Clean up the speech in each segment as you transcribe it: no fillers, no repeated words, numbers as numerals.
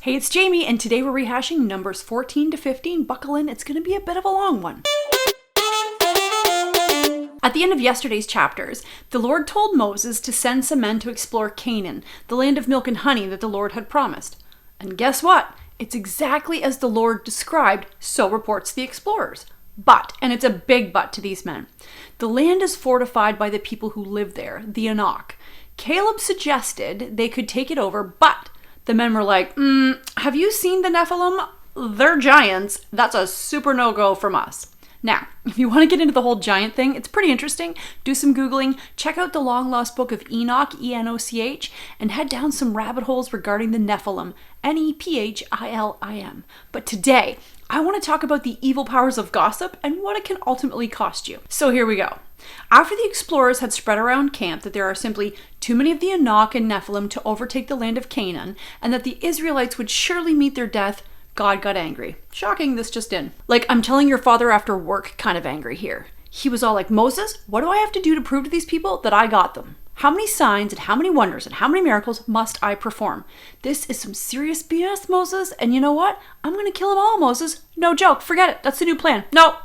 Hey, it's Jamie, and today we're rehashing Numbers 14 to 15. Buckle in, it's going to be a bit of a long one. At the end of yesterday's chapters, the Lord told Moses to send some men to explore Canaan, the land of milk and honey that the Lord had promised. And guess what? It's exactly as the Lord described, so reports the explorers. But, and it's a big but to these men, the land is fortified by the people who live there, the Anak. Caleb suggested they could take it over, but the men were like, have you seen the Nephilim? They're giants. That's a super no-go from us. Now, if you want to get into the whole giant thing, it's pretty interesting. Do some Googling, check out the long-lost book of Enoch, E-N-O-C-H, and head down some rabbit holes regarding the Nephilim, N-E-P-H-I-L-I-M. But today, I want to talk about the evil powers of gossip and what it can ultimately cost you. So here we go. After the explorers had spread around camp that there are simply too many of the Anak and Nephilim to overtake the land of Canaan, and that the Israelites would surely meet their death, God got angry. Shocking, this just in. Like, I'm telling your father after work kind of angry here. He was all like, Moses, what do I have to do to prove to these people that I got them? How many signs and how many wonders and how many miracles must I perform? This is some serious BS, Moses. And you know what? I'm going to kill them all, Moses. No joke. Forget it. That's the new plan. No,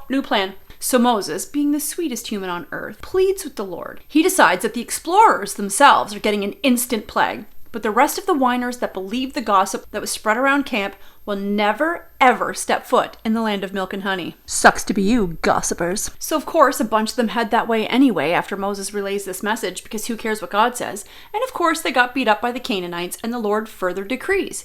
new plan. So Moses, being the sweetest human on earth, pleads with the Lord. He decides that the explorers themselves are getting an instant plague, but the rest of the whiners that believe the gossip that was spread around camp will never, ever step foot in the land of milk and honey. Sucks to be you, gossipers. So of course, a bunch of them head that way anyway after Moses relays this message, because who cares what God says? And of course, they got beat up by the Canaanites, and the Lord further decrees,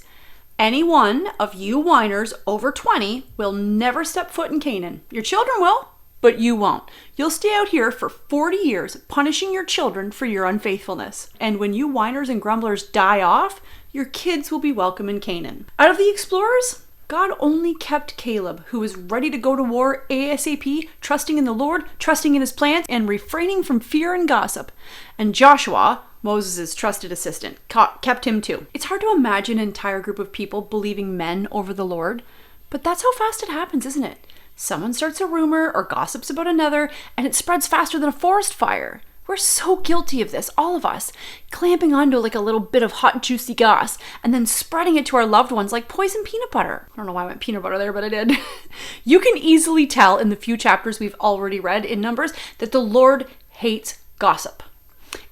any one of you whiners over 20 will never step foot in Canaan. Your children will, but you won't. You'll stay out here for 40 years, punishing your children for your unfaithfulness. And when you whiners and grumblers die off, your kids will be welcome in Canaan. Out of the explorers, God only kept Caleb, who was ready to go to war ASAP, trusting in the Lord, trusting in his plans, and refraining from fear and gossip. And Joshua, Moses' trusted assistant, kept him too. It's hard to imagine an entire group of people believing men over the Lord, but that's how fast it happens, isn't it? Someone starts a rumor or gossips about another, and it spreads faster than a forest fire. We're so guilty of this, all of us, clamping onto like a little bit of hot, juicy goss, and then spreading it to our loved ones like poison peanut butter. I don't know why I went peanut butter there, but I did. You can easily tell in the few chapters we've already read in Numbers that the Lord hates gossip.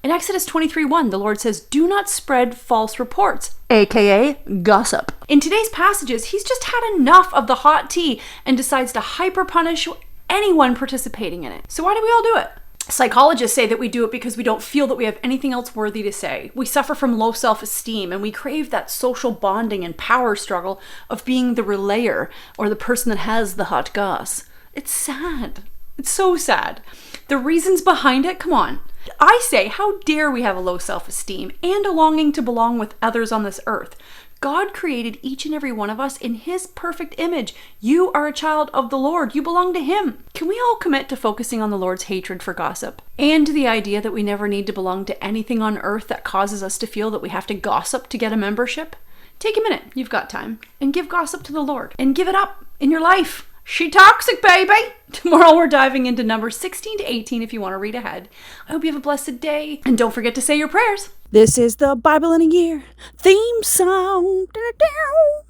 In Exodus 23:1, the Lord says, do not spread false reports, aka gossip. In today's passages, he's just had enough of the hot tea and decides to hyper-punish anyone participating in it. So why do we all do it? Psychologists say that we do it because we don't feel that we have anything else worthy to say. We suffer from low self-esteem, and we crave that social bonding and power struggle of being the relayer or the person that has the hot goss. It's sad. It's so sad. The reasons behind it, come on. I say, how dare we have a low self-esteem and a longing to belong with others on this earth? God created each and every one of us in his perfect image. You are a child of the Lord. You belong to him. Can we all commit to focusing on the Lord's hatred for gossip and to the idea that we never need to belong to anything on earth that causes us to feel that we have to gossip to get a membership? Take a minute, you've got time, and give gossip to the Lord and give it up in your life. She toxic, baby! Tomorrow we're diving into Numbers 16 to 18 if you want to read ahead. I hope you have a blessed day, and don't forget to say your prayers. This is the Bible in a Year theme song.